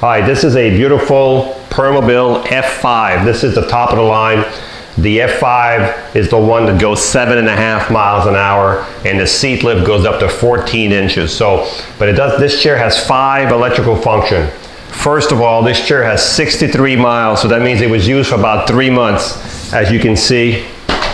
All right, this is a beautiful Permobil F5. This is the top of the line. The F5 is the one that goes 7.5 miles an hour, and the seat lift goes up to 14 inches. This chair has 5 electrical function. First of all, this chair has 63 miles, so that means it was used for about 3 months. As you can see,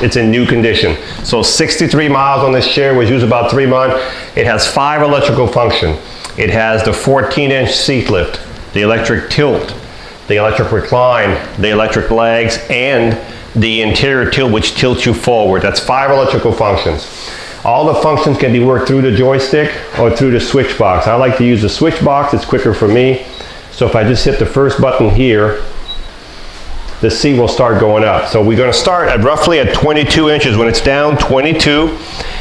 it's in new condition. So 63 miles on this chair, was used about 3 months. It has 5 electrical function. It has the 14-inch seat lift, the electric tilt, the electric recline, the electric legs, and the anterior tilt, which tilts you forward. That's 5 electrical functions. All the functions can be worked through the joystick or through the switch box. I like to use the switch box, it's quicker for me. So if I just hit the first button here, the seat will start going up. So we're going to start at roughly at 22 inches. When it's down, 22.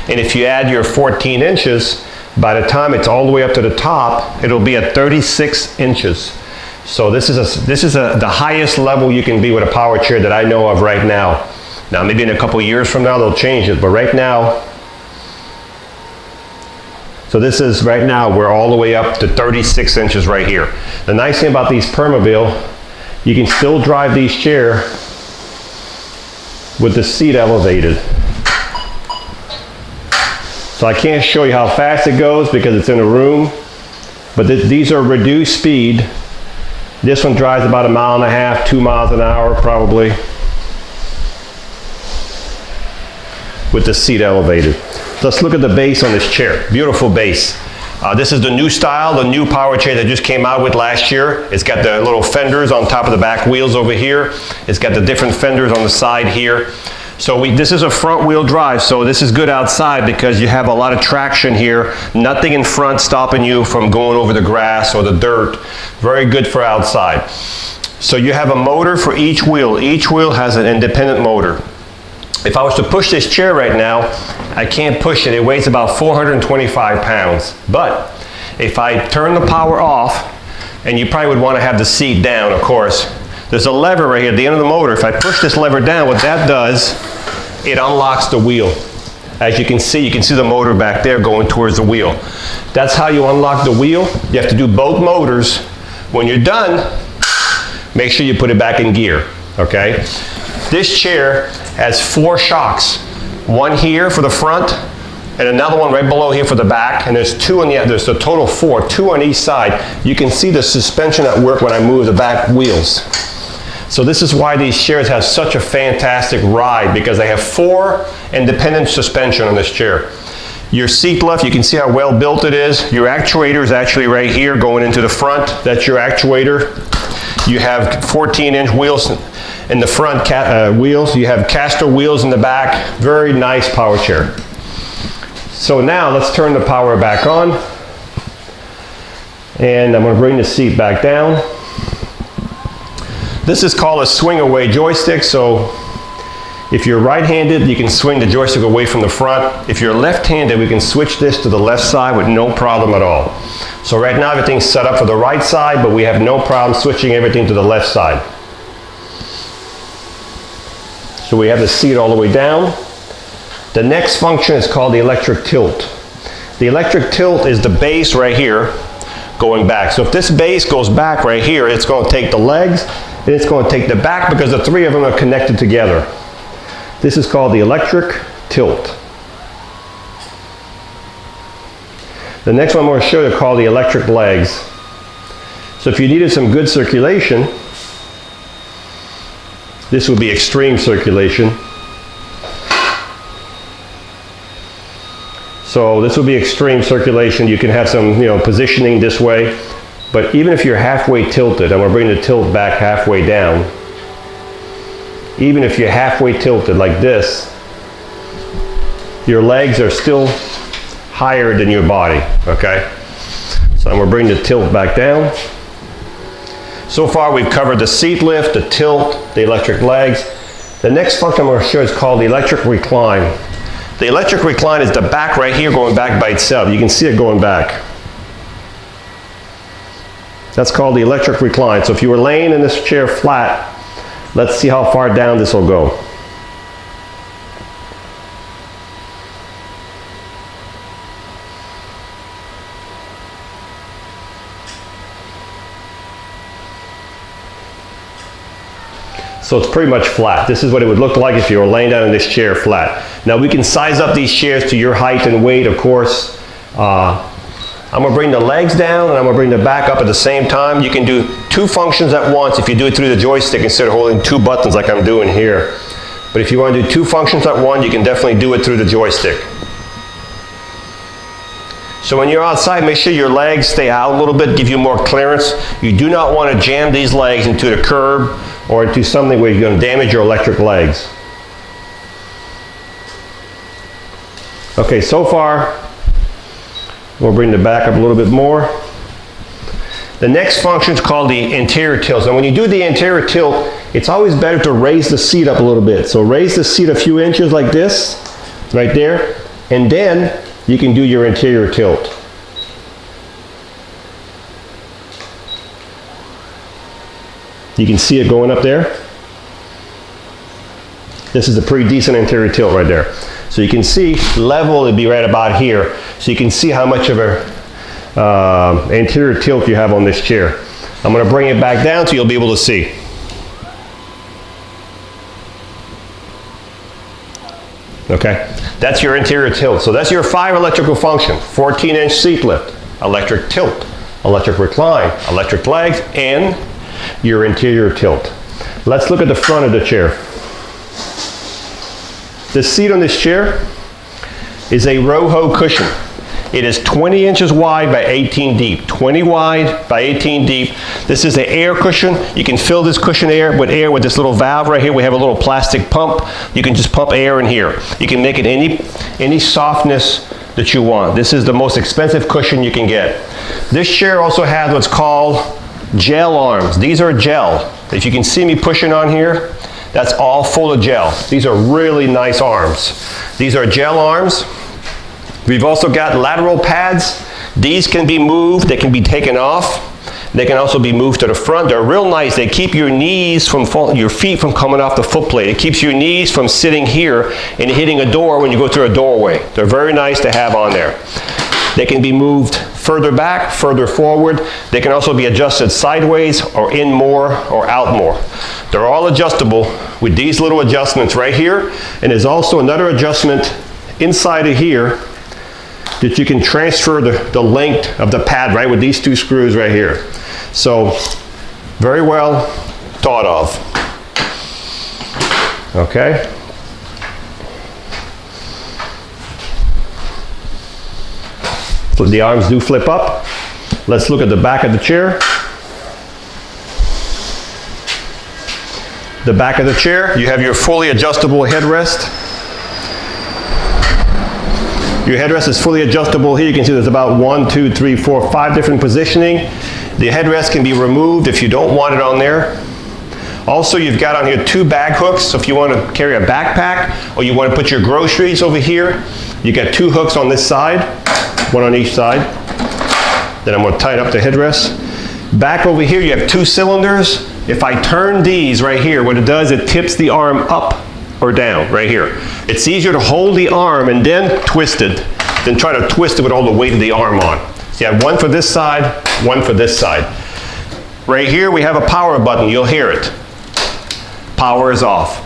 And if you add your 14 inches, by the time it's all the way up to the top, it'll be at 36 inches. So this is the highest level you can be with a power chair that I know of right now. Now maybe in a couple years from now they'll change it, but right now, so this is right now we're all the way up to 36 inches right here. The nice thing about these Permobil, you can still drive these chairs with the seat elevated. So I can't show you how fast it goes because it's in a room, but these are reduced speed. This one drives about 1.5 miles, 2 miles an hour probably, with the seat elevated. Let's look at the base on this chair. Beautiful base. This is the new style, the new power chair that just came out with last year. It's got the little fenders on top of the back wheels over here. It's got the different fenders on the side here. So this is a front wheel drive, so this is good outside because you have a lot of traction here. Nothing in front stopping you from going over the grass or the dirt. Very good for outside. So you have a motor for each wheel. Each wheel has an independent motor. If I was to push this chair right now, I can't push it. It weighs about 425 pounds. But if I turn the power off, and you probably would want to have the seat down, of course, there's a lever right here at the end of the motor. If I push this lever down, what that does, it unlocks the wheel. As you can see the motor back there going towards the wheel. That's how you unlock the wheel. You have to do both motors. When you're done, make sure you put it back in gear, okay? This chair has 4 shocks. One here for the front, and another one right below here for the back, and there's 2 on the other. There's a total 4, 2 on each side. You can see the suspension at work when I move the back wheels. So this is why these chairs have such a fantastic ride, because they have 4 independent suspension on this chair. Your seat lift, you can see how well built it is. Your actuator is actually right here going into the front. That's your actuator. You have 14-inch wheels in the front wheels. You have caster wheels in the back. Very nice power chair. So now let's turn the power back on. And I'm going to bring the seat back down. This is called a swing away joystick. So if you're right-handed, you can swing the joystick away from the front. If you're left-handed, we can switch this to the left side with no problem at all. So right now everything's set up for the right side, but we have no problem switching everything to the left side. So we have the seat all the way down. The next function is called the electric tilt. The electric tilt is the base right here going back. So if this base goes back right here, it's going to take the legs and it's going to take the back because the 3 of them are connected together. This is called the electric tilt. The next one I'm going to show you is called the electric legs. So if you needed some good circulation, this would be extreme circulation. So this would be extreme circulation. You can have some, positioning this way. But even if you're halfway tilted, I'm going to bring the tilt back halfway down. Even if you're halfway tilted like this, your legs are still higher than your body, okay? So I'm going to bring the tilt back down. So far we've covered the seat lift, the tilt, the electric legs. The next function I'm going to show is called the electric recline. The electric recline is the back right here going back by itself. You can see it going back. That's called the electric recline. So if you were laying in this chair flat, let's see how far down this will go. So it's pretty much flat. This is what it would look like if you were laying down in this chair flat. Now we can size up these chairs to your height and weight, of course. I'm gonna bring the legs down and I'm gonna bring the back up at the same time. You can do 2 functions at once if you do it through the joystick instead of holding 2 buttons like I'm doing here. But if you want to do 2 functions at once, you can definitely do it through the joystick. So when you're outside, make sure your legs stay out a little bit, give you more clearance. You do not want to jam these legs into the curb or into something where you're going to damage your electric legs. Okay, so far, we'll bring the back up a little bit more. The next function is called the anterior tilt. So when you do the anterior tilt, it's always better to raise the seat up a little bit. So raise the seat a few inches like this, right there, and then you can do your anterior tilt. You can see it going up there. This is a pretty decent anterior tilt right there. So you can see level would be right about here. So you can see how much of a anterior tilt you have on this chair. I'm going to bring it back down so you'll be able to see. Okay, that's your anterior tilt. So that's your 5 electrical function: 14-inch seat lift, electric tilt, electric recline, electric legs, and your interior tilt. Let's look at the front of the chair. The seat on this chair is a Roho Cushion. It is 20 inches wide by 18 deep. 20 wide by 18 deep. This is an air cushion. You can fill this cushion with air with this little valve right here. We have a little plastic pump. You can just pump air in here. You can make it any softness that you want. This is the most expensive cushion you can get. This chair also has what's called gel arms. These are gel. If you can see me pushing on here, that's all full of gel. These are really nice arms. These are gel arms. We've also got lateral pads. These can be moved, they can be taken off. They can also be moved to the front. They're real nice. They keep your knees from your feet from coming off the foot plate. It keeps your knees from sitting here and hitting a door when you go through a doorway. They're very nice to have on there. They can be moved further back, further forward. They can also be adjusted sideways or in more or out more. They're all adjustable with these little adjustments right here. And there's also another adjustment inside of here that you can transfer the length of the pad right with these 2 screws right here. So very well thought of. Okay. So the arms do flip up. Let's look at the back of the chair. The back of the chair, you have your fully adjustable headrest. Your headrest is fully adjustable here. You can see there's about 1, 2, 3, 4, 5 different positioning. The headrest can be removed if you don't want it on there. Also, you've got on here 2 bag hooks. So if you want to carry a backpack or you want to put your groceries over here, you got 2 hooks on this side, 1 on each side. Then I'm going to tighten up the headrest. Back over here, you have 2 cylinders. If I turn these right here, what it does, it tips the arm up or down right here. It's easier to hold the arm and then twist it than try to twist it with all the weight of the arm on. So you have 1 for this side, 1 for this side. Right here we have a power button. You'll hear it. Power is off.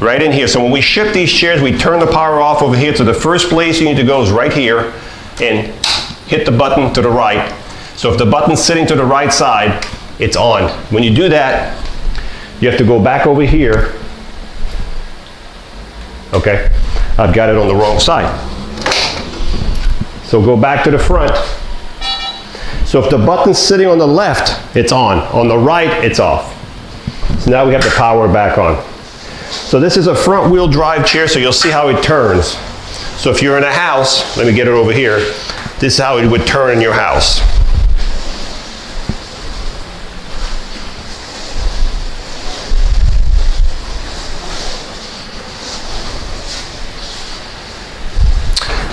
Right in here. So when we ship these chairs, we turn the power off over here. So the first place you need to go is right here and hit the button to the right. So if the button's sitting to the right side, it's on. When you do that, you have to go back over here. Okay, I've got it on the wrong side. So go back to the front. So if the button's sitting on the left, it's on. On the right, it's off. So now we have the power back on. So this is a front wheel drive chair, so you'll see how it turns. So if you're in a house, let me get it over here. This is how it would turn in your house.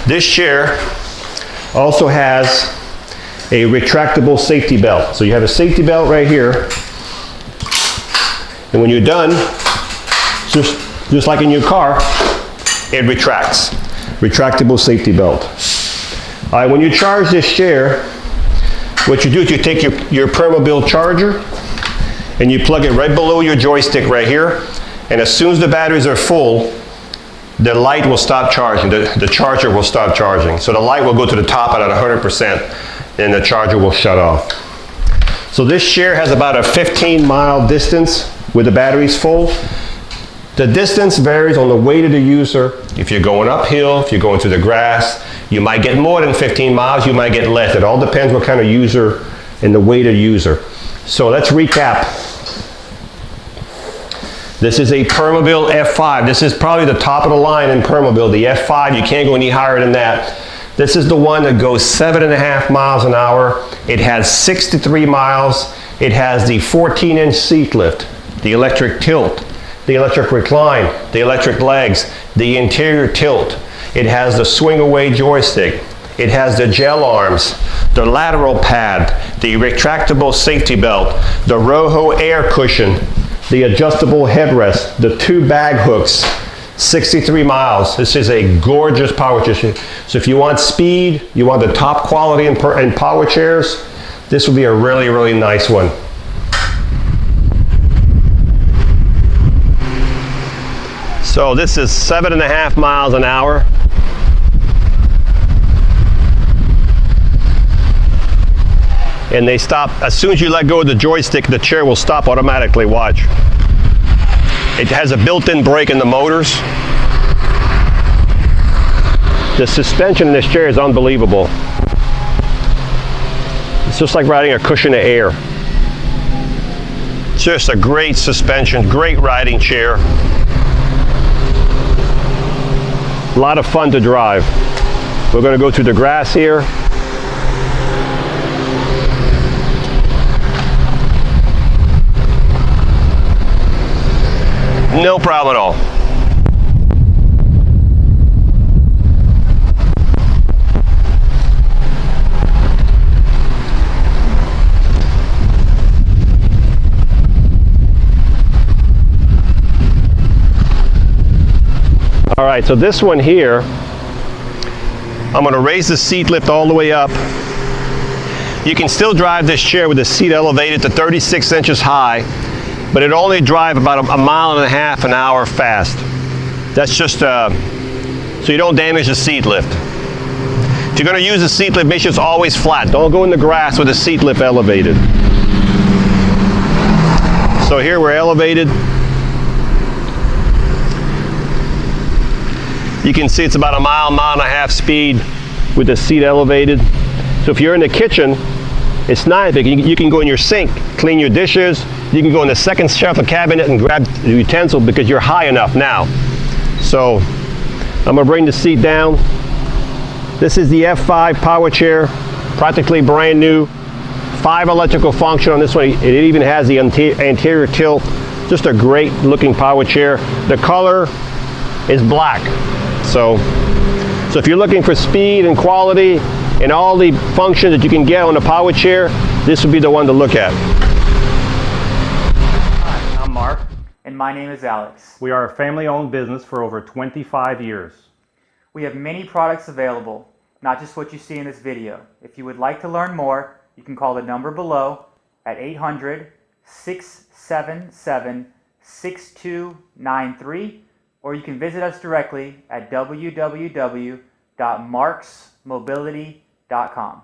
This chair also has a retractable safety belt. So you have a safety belt right here. And when you're done, just like in your car, it retracts. Retractable safety belt. All right, when you charge this chair, what you do is you take your Permobil charger and you plug it right below your joystick right here, and as soon as the batteries are full, the light will stop charging, the charger will stop charging. So the light will go to the top at 100%, and the charger will shut off. So this chair has about a 15-mile distance with the batteries full. The distance varies on the weight of the user. If you're going uphill, if you're going through the grass, you might get more than 15 miles, you might get less. It all depends what kind of user and the weight of the user. So let's recap. This is a Permobil F5. This is probably the top of the line in Permobil. The F5, you can't go any higher than that. This is the one that goes 7.5 miles an hour. It has 63 miles. It has the 14-inch seat lift, the electric tilt, the electric recline, the electric legs, the anterior tilt. It has the swing away joystick. It has the gel arms, the lateral pad, the retractable safety belt, the Roho air cushion, the adjustable headrest, the 2 bag hooks, 63 miles. This is a gorgeous power chair. So if you want speed, you want the top quality in power chairs, this would be a really, really nice one. So this is 7.5 miles an hour. And they stop, as soon as you let go of the joystick, the chair will stop automatically, watch. It has a built-in brake in the motors. The suspension in this chair is unbelievable. It's just like riding a cushion of air. It's just a great suspension, great riding chair. A lot of fun to drive. We're going to go through the grass here. No problem at all. All right, so this one here, I'm going to raise the seat lift all the way up. You can still drive this chair with the seat elevated to 36 inches high, but it only drive about a mile and a half an hour fast. That's just so you don't damage the seat lift. If you're going to use the seat lift, make sure it's always flat. Don't go in the grass with the seat lift elevated. So here we're elevated. You can see it's about a mile and a half speed with the seat elevated. So if you're in the kitchen, it's nice because you can go in your sink, clean your dishes. You can go in the second shelf of the cabinet and grab the utensil because you're high enough now. So I'm gonna bring the seat down. This is the F5 power chair, practically brand new. 5 electrical function on this one. It even has the anterior tilt. Just a great looking power chair. The color is black. So if you're looking for speed and quality and all the functions that you can get on a power chair, this would be the one to look at. Hi, I'm Mark, and my name is Alex. We are a family-owned business for over 25 years. We have many products available, not just what you see in this video. If you would like to learn more, you can call the number below at 800-677-6293, or you can visit us directly at www.marcsmobility.com.